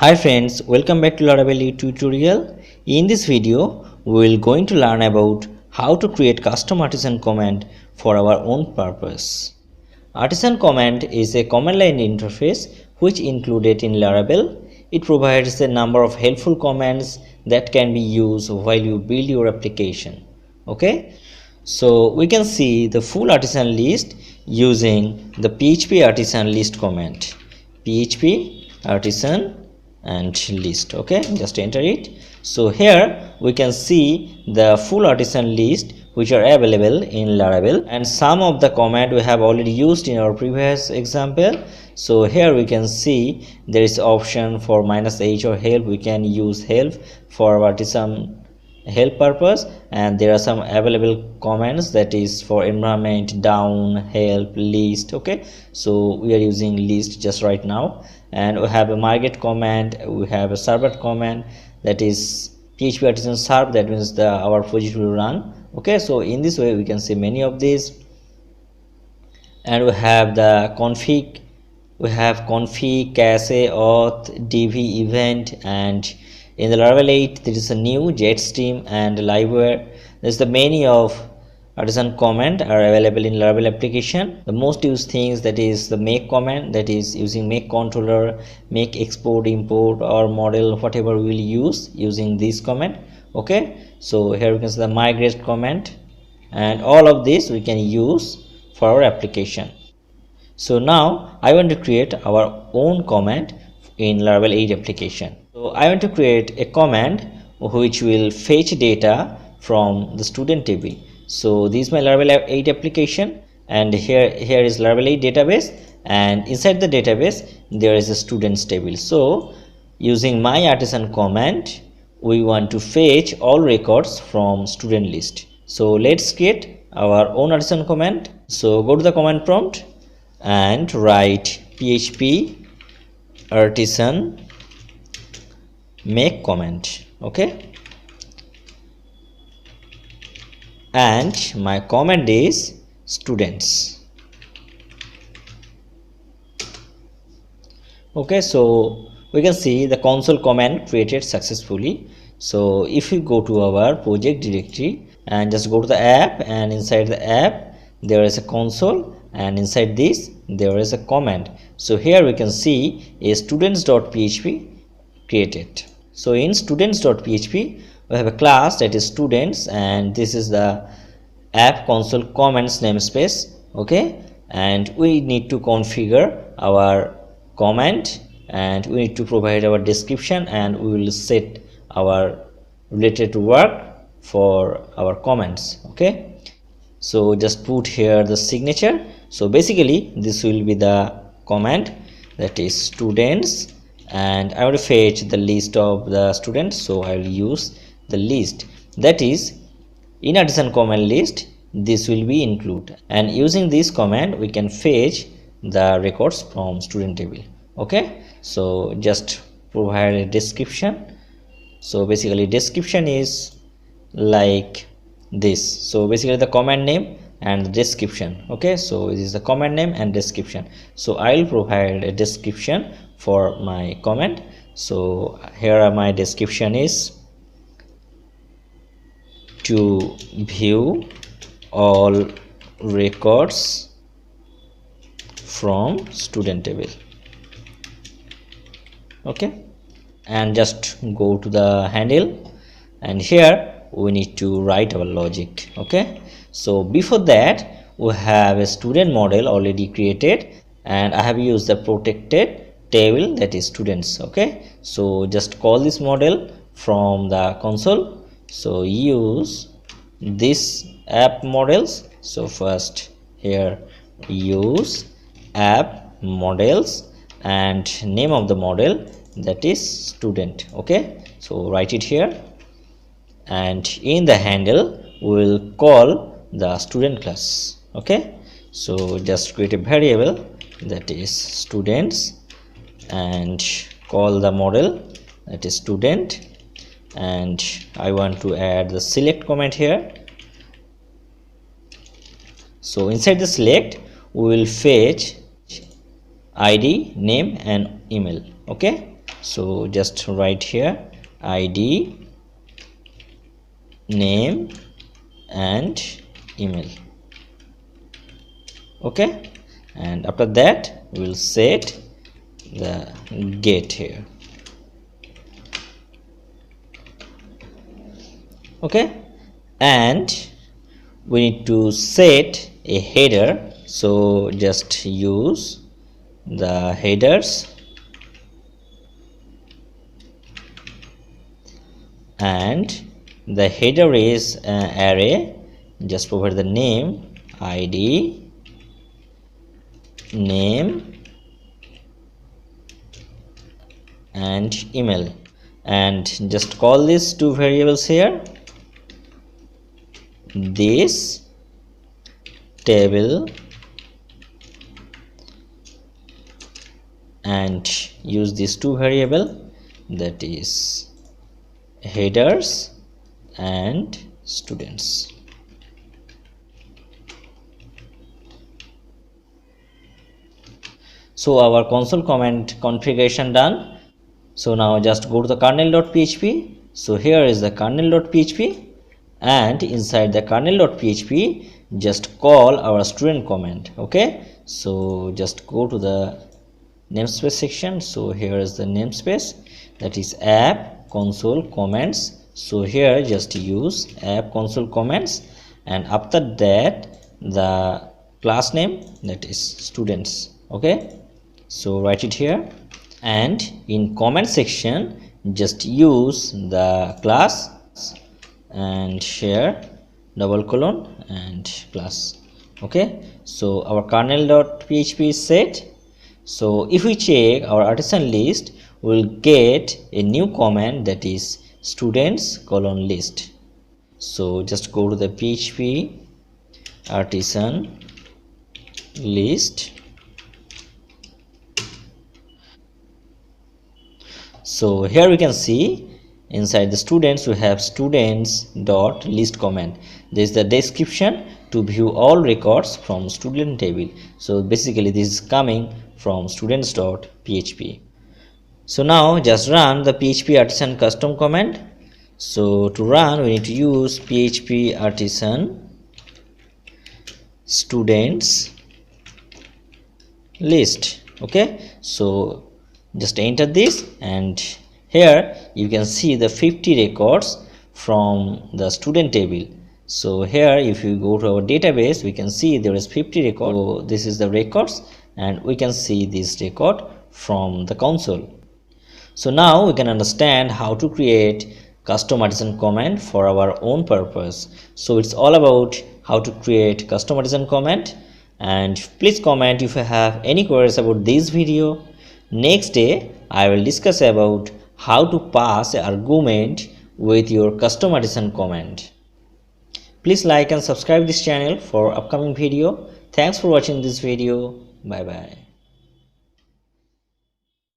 Hi friends, welcome back to Laravel tutorial. In this video, we will going to learn about how to create custom artisan command for our own purpose. Artisan command is a command line interface which included in Laravel. It provides a number of helpful commands that can be used while you build your application. Okay, so we can see the full artisan list using the PHP artisan list command. PHP artisan and list. Okay, just enter it. So here we can see the full artisan list which are available in Laravel, and some of the command we have already used in our previous example. So here we can see there is option for -h or help. We can use help for our artisan help purpose, and there are some available commands that is for environment, down, help, list. Okay, so we are using list just right now, and we have a migrate command, we have a server command that is PHP artisan serve, that means our project will run. Okay, so in this way we can see many of these, and we have the config, we have config, cache, auth, dv, event, and in the Laravel 8 there is a new jetstream and liveware. There's the many of artisan command are available in Laravel application. The most used things, that is the make command, that is using make controller, make export, import, or model, whatever we will use using this command. Okay, so here we can see the migrate command, and all of this we can use for our application. So now I want to create our own command in Laravel 8 application. So I want to create a command which will fetch data from the student table. So this is my Laravel 8 application, and here is Laravel 8 database, and inside the database there is a students table. So using my artisan command, we want to fetch all records from student list. So let's create our own artisan command. So go to the command prompt and write PHP artisan make command. Okay, and my command is students. Okay, so we can see the console command created successfully. So if we go to our project directory and just go to the app, and inside the app there is a console, and inside this there is a command. So here we can see a students.php created. So in students.php we have a class that is students, and this is the app console commands namespace. Okay, and we need to configure our command, and we need to provide our description, and we will set our related work for our comments. Okay, so just put here the signature. So basically this will be the command, that is students, and I want to fetch the list of the students, so I will use the list, that is in artisan command list this will be included, and using this command we can fetch the records from student table. Okay, so just provide a description. So basically description is like this. So basically the command name and the description. Okay, so this is the command name and description. So I will provide a description for my command. So here are my description is to view all records from student table. Okay, and just go to the handle, and here we need to write our logic. Okay, so before that we have a student model already created, and I have used the protected table, that is students. Okay, so just call this model from the console. So use this app models. So first here use app models, and name of the model, that is student. Okay, so write it here, and in the handle we will call the student class. Okay, so just create a variable, that is students, and call the model, that is student, and I want to add the select comment here. So inside the select we will fetch ID, name, and email. Okay, So just write here ID, name and email. Okay, and after that we'll set the get here. Okay, and we need to set a header, so just use the headers and the header is an array. Just provide the name, ID, name and email, and just call these two variables here, this table, and use these two variable, that is headers and students. So our console comment configuration done. So now just go to the kernel.php. So here is the kernel.php, and inside the kernel.php just call our student comment. Okay, so just go to the namespace section. So here is the namespace, that is app console comments. So here just use app console comments, and after that the class name, that is students. Okay, so write it here, and in comment section just use the class and share double colon and class. Okay, so our kernel.php is set. So if we check our artisan list, we'll get a new comment, that is students colon list. So just go to the php artisan list. So here we can see inside the students we have students dot list comment. There is the description to view all records from student table. So basically this is coming from students.php. So now just run the php artisan custom command. So to run we need to use php artisan students list. Okay, so just enter this, and here you can see the 50 records from the student table. So here if you go to our database, we can see there is 50 records. So this is the records, and we can see this record from the console. So now we can understand how to create custom artisan comment for our own purpose. So it's all about how to create custom artisan comment, and please comment if you have any queries about this video. Next day I will discuss about how to pass an argument with your custom artisan comment. Please like and subscribe this channel for upcoming video. Thanks for watching this video. Bye bye.